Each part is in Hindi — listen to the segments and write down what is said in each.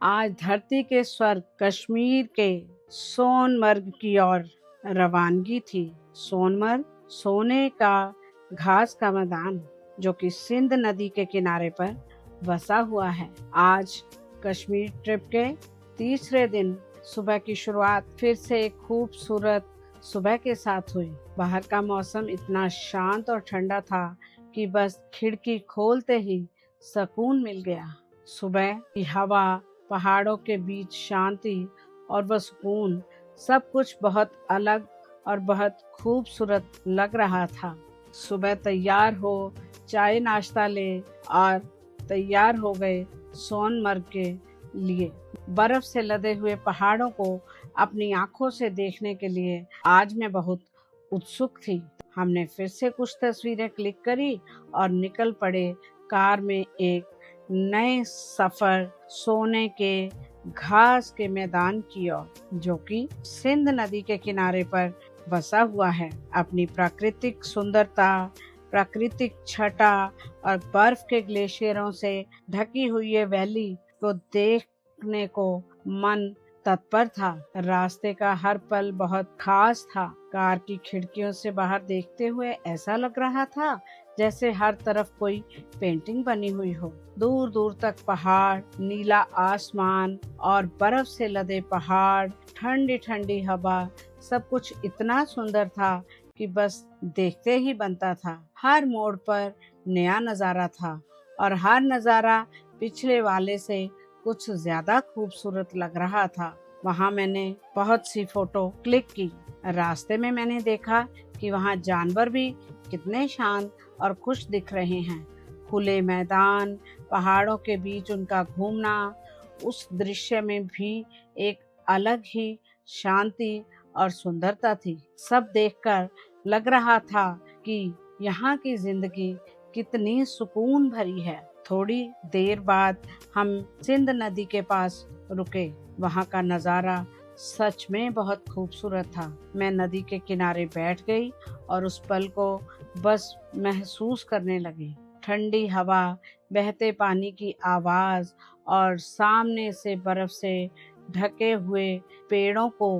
आज धरती के स्वर्ग कश्मीर के सोनमर्ग की ओर रवानगी थी। सोनमर्ग सोने का घास का मैदान जो कि सिंध नदी के किनारे पर बसा हुआ है। आज कश्मीर ट्रिप के तीसरे दिन सुबह की शुरुआत फिर से एक खूबसूरत सुबह के साथ हुई। बाहर का मौसम इतना शांत और ठंडा था कि बस खिड़की खोलते ही सुकून मिल गया। सुबह की हवा, पहाड़ों के बीच शांति और वह सुकून, सब कुछ बहुत अलग और बहुत खूबसूरत लग रहा था। सुबह तैयार हो, चाय नाश्ता ले और तैयार हो गए सोनमर्ग के लिए। बर्फ से लदे हुए पहाड़ों को अपनी आंखों से देखने के लिए आज मैं बहुत उत्सुक थी। हमने फिर से कुछ तस्वीरें क्लिक करी और निकल पड़े कार में एक नए सफर सोने के घास के मैदान की ओर, जो कि सिंध नदी के किनारे पर बसा हुआ है। अपनी प्राकृतिक सुंदरता, प्राकृतिक छटा और बर्फ के ग्लेशियरों से ढकी हुई ये वैली को देखने को मन तत्पर था। रास्ते का हर पल बहुत खास था। कार की खिड़कियों से बाहर देखते हुए ऐसा लग रहा था जैसे हर तरफ कोई पेंटिंग बनी हुई हो। दूर दूर तक पहाड़, नीला आसमान और बर्फ से लदे पहाड़, ठंडी ठंडी हवा, सब कुछ इतना सुंदर था कि बस देखते ही बनता था। हर मोड़ पर नया नजारा था और हर नजारा पिछले वाले से कुछ ज्यादा खूबसूरत लग रहा था। वहाँ मैंने बहुत सी फोटो क्लिक की। रास्ते में मैंने देखा कि वहाँ जानवर भी कितने शांत और खुश दिख रहे हैं। खुले मैदान, पहाड़ों के बीच उनका घूमना, उस दृश्य में भी एक अलग ही शांति और सुंदरता थी। सब देखकर लग रहा था कि यहाँ की जिंदगी कितनी सुकून भरी है। थोड़ी देर बाद हम सिंध नदी के पास रुके। वहाँ का नज़ारा सच में बहुत खूबसूरत था। मैं नदी के किनारे बैठ गई और उस पल को बस महसूस करने लगी। ठंडी हवा, बहते पानी की आवाज़ और सामने से बर्फ से ढके हुए पेड़ों को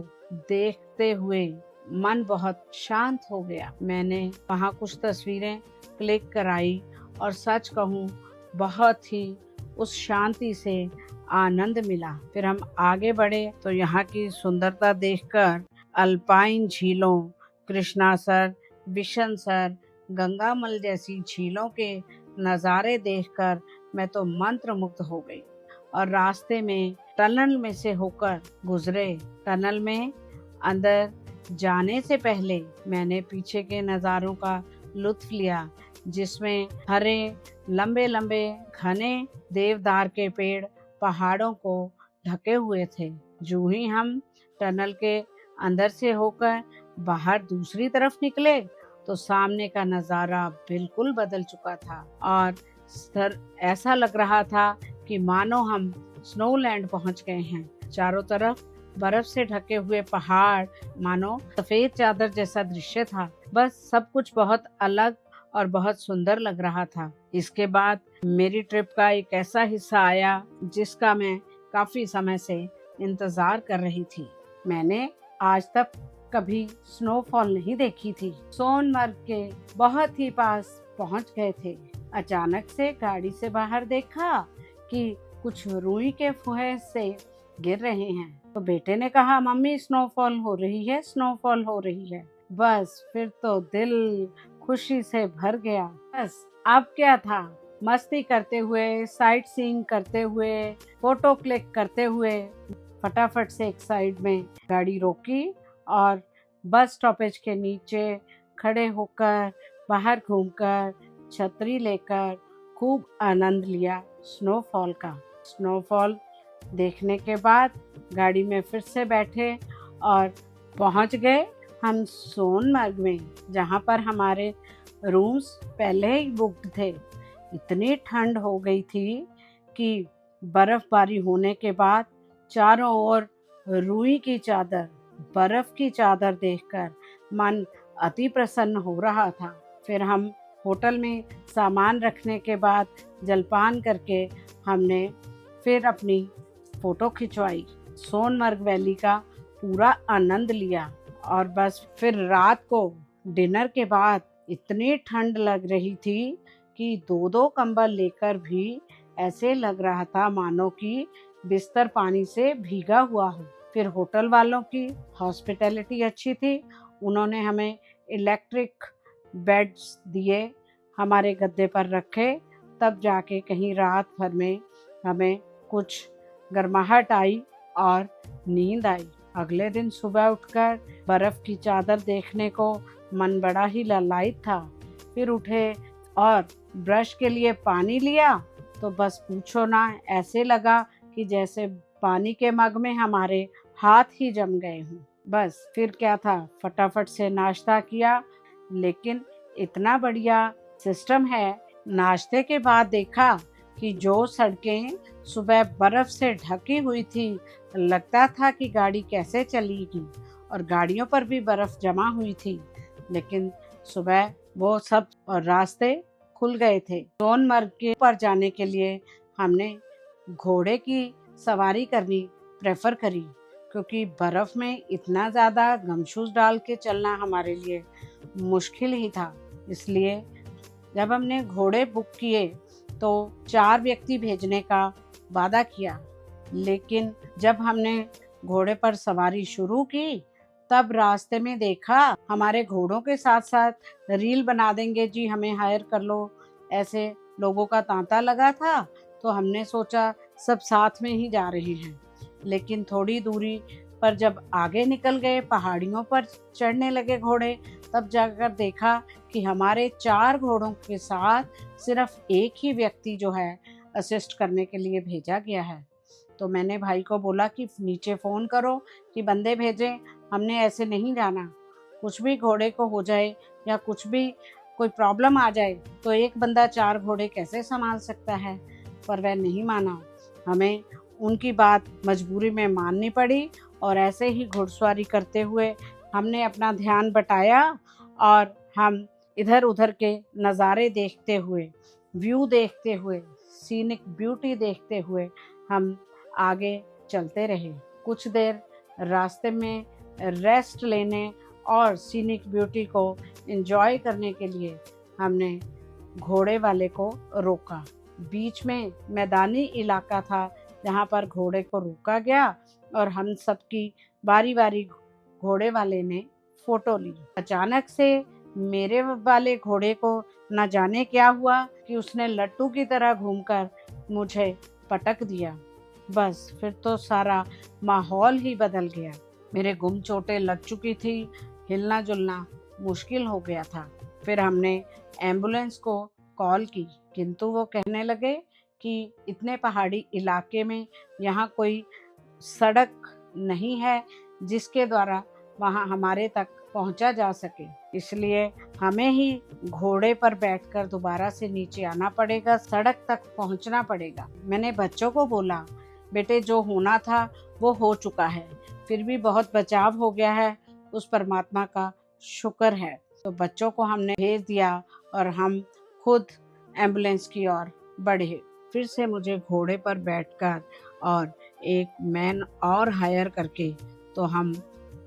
देखते हुए मन बहुत शांत हो गया। मैंने वहाँ कुछ तस्वीरें क्लिक कराई और सच कहूँ बहुत ही उस शांति से आनंद मिला। फिर हम आगे बढ़े तो यहाँ की सुंदरता देखकर अल्पाइन झीलों, कृष्णासर, बिशनसर, गंगामल जैसी झीलों के नज़ारे देखकर मैं तो मंत्रमुग्ध हो गई और रास्ते में टनल में से होकर गुजरे। टनल में अंदर जाने से पहले मैंने पीछे के नज़ारों का लुत्फ लिया, जिसमें हरे लंबे लंबे घने देवदार के पेड़ पहाड़ों को ढके हुए थे। जो ही हम टनल के अंदर से होकर बाहर दूसरी तरफ निकले तो सामने का नज़ारा बिल्कुल बदल चुका था और ऐसा लग रहा था कि मानो हम स्नोलैंड पहुंच गए हैं। चारों तरफ बर्फ से ढके हुए पहाड़, मानो सफेद चादर जैसा दृश्य था। बस सब कुछ बहुत अलग और बहुत सुंदर लग रहा था। इसके बाद मेरी ट्रिप का एक ऐसा हिस्सा आया जिसका मैं काफी समय से इंतजार कर रही थी। मैंने आज तक कभी स्नोफॉल नहीं देखी थी। सोनमर्ग के बहुत ही पास पहुंच गए थे। अचानक से गाड़ी से बाहर देखा कि कुछ रुई के फुहे से गिर रहे हैं। तो बेटे ने कहा, मम्मी स्नोफॉल हो रही है, स्नोफॉल हो रही है। बस फिर तो दिल खुशी से भर गया। बस अब क्या था, मस्ती करते हुए, साइट सीइंग करते हुए, फोटो क्लिक करते हुए फटाफट से एक साइड में गाड़ी रोकी और बस स्टॉपेज के नीचे खड़े होकर बाहर घूमकर छतरी लेकर खूब आनंद लिया स्नोफॉल का। स्नोफॉल देखने के बाद गाड़ी में फिर से बैठे और पहुंच गए हम सोनमर्ग में, जहां पर हमारे रूम्स पहले ही बुक्ड थे। इतनी ठंड हो गई थी कि बर्फबारी होने के बाद चारों ओर रुई की चादर, बर्फ की चादर देखकर मन अति प्रसन्न हो रहा था। फिर हम होटल में सामान रखने के बाद जलपान करके हमने फिर अपनी फोटो खिंचवाई, सोनमर्ग वैली का पूरा आनंद लिया। और बस फिर रात को डिनर के बाद इतनी ठंड लग रही थी कि 2-2 कंबल लेकर भी ऐसे लग रहा था मानो कि बिस्तर पानी से भीगा हुआ हो। फिर होटल वालों की हॉस्पिटैलिटी अच्छी थी, उन्होंने हमें इलेक्ट्रिक बेड्स दिए, हमारे गद्दे पर रखे, तब जाके कहीं रात भर में हमें कुछ गर्माहट आई और नींद आई। अगले दिन सुबह उठकर बर्फ की चादर देखने को मन बड़ा ही ललायित था। फिर उठे और ब्रश के लिए पानी लिया तो बस पूछो ना, ऐसे लगा कि जैसे पानी के मग में हमारे हाथ ही जम गए हों। बस फिर क्या था, फटाफट से नाश्ता किया, लेकिन इतना बढ़िया सिस्टम है। नाश्ते के बाद देखा कि जो सड़कें सुबह बर्फ से ढकी हुई थी, लगता था कि गाड़ी कैसे चलेगी, और गाड़ियों पर भी बर्फ जमा हुई थी, लेकिन सुबह वो सब और रास्ते खुल गए थे। सोनमर्ग के ऊपर जाने के लिए हमने घोड़े की सवारी करनी प्रेफर करी, क्योंकि बर्फ में इतना ज़्यादा गम शूज़ डाल के चलना हमारे लिए मुश्किल ही था। इसलिए जब हमने घोड़े बुक किए तो 4 व्यक्ति भेजने का वादा किया, लेकिन जब हमने घोड़े पर सवारी शुरू की तब रास्ते में देखा हमारे घोड़ों के साथ साथ रील बना देंगे जी, हमें हायर कर लो, ऐसे लोगों का तांता लगा था। तो हमने सोचा सब साथ में ही जा रहे हैं, लेकिन थोड़ी दूरी पर जब आगे निकल गए, पहाड़ियों पर चढ़ने लगे घोड़े, तब जाकर देखा कि हमारे 4 घोड़ों के साथ सिर्फ एक ही व्यक्ति जो है असिस्ट करने के लिए भेजा गया है। तो मैंने भाई को बोला कि नीचे फ़ोन करो कि बंदे भेजें, हमने ऐसे नहीं जाना, कुछ भी घोड़े को हो जाए या कुछ भी कोई प्रॉब्लम आ जाए तो एक बंदा 4 घोड़े कैसे संभाल सकता है। पर वह नहीं माना, हमें उनकी बात मजबूरी में माननी पड़ी, और ऐसे ही घुड़सवारी करते हुए हमने अपना ध्यान बटाया और हम इधर उधर के नज़ारे देखते हुए, व्यू देखते हुए, सीनिक ब्यूटी देखते हुए हम आगे चलते रहे। कुछ देर रास्ते में रेस्ट लेने और सीनिक ब्यूटी को एंजॉय करने के लिए हमने घोड़े वाले को रोका। बीच में मैदानी इलाका था जहाँ पर घोड़े को रोका गया और हम सबकी बारी बारी घोड़े वाले ने फोटो ली। अचानक से मेरे वाले घोड़े को न जाने क्या हुआ कि उसने लट्टू की तरह घूमकर मुझे पटक दिया। बस फिर तो सारा माहौल ही बदल गया। मेरे गुम चोटें लग चुकी थी, हिलना जुलना मुश्किल हो गया था। फिर हमने एम्बुलेंस को कॉल की, किंतु वो कहने लगे कि इतने पहाड़ी इलाके में यहाँ कोई सड़क नहीं है जिसके द्वारा वहाँ हमारे तक पहुँचा जा सके, इसलिए हमें ही घोड़े पर बैठकर दोबारा से नीचे आना पड़ेगा, सड़क तक पहुँचना पड़ेगा। मैंने बच्चों को बोला, बेटे जो होना था वो हो चुका है, फिर भी बहुत बचाव हो गया है, उस परमात्मा का शुक्र है। तो बच्चों को हमने भेज दिया और हम खुद एम्बुलेंस की ओर बढ़े। फिर से मुझे घोड़े पर बैठकर और एक मैन और हायर करके, तो हम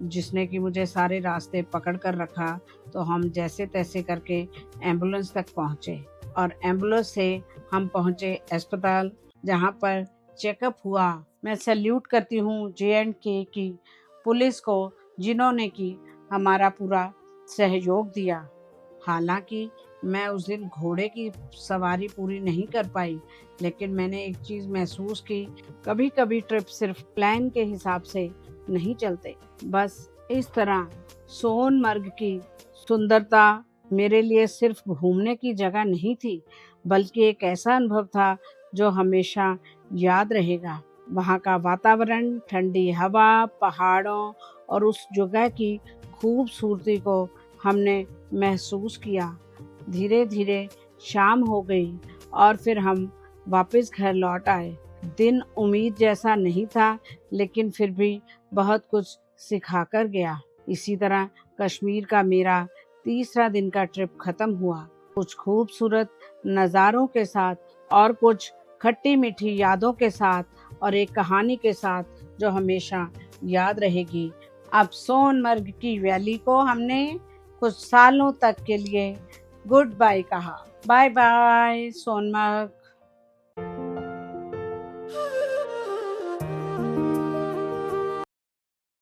जिसने कि मुझे सारे रास्ते पकड़ कर रखा, तो हम जैसे तैसे करके एम्बुलेंस तक पहुँचे और एम्बुलेंस से हम पहुँचे अस्पताल, जहाँ पर चेकअप हुआ। मैं सैल्यूट करती हूँ J&K की पुलिस को, जिन्होंने कि हमारा पूरा सहयोग दिया। हालांकि मैं उस दिन घोड़े की सवारी पूरी नहीं कर पाई, लेकिन मैंने एक चीज़ महसूस की, कभी कभी ट्रिप सिर्फ प्लान के हिसाब से नहीं चलते। बस इस तरह सोनमर्ग की सुंदरता मेरे लिए सिर्फ घूमने की जगह नहीं थी, बल्कि एक ऐसा अनुभव था जो हमेशा याद रहेगा। वहाँ का वातावरण, ठंडी हवा, पहाड़ों और उस जगह की खूबसूरती को हमने महसूस किया। धीरे धीरे शाम हो गई और फिर हम वापस घर लौट आए। दिन उम्मीद जैसा नहीं था, लेकिन फिर भी बहुत कुछ सिखा कर गया। इसी तरह कश्मीर का मेरा तीसरा दिन का ट्रिप खत्म हुआ, कुछ खूबसूरत नज़ारों के साथ और कुछ खट्टी मीठी यादों के साथ। और एक कहानी के साथ जो हमेशा याद रहेगी। अब सोनमर्ग की वैली को हमने कुछ सालों तक के लिए गुड बाय कहा। Bye bye Sonamarg.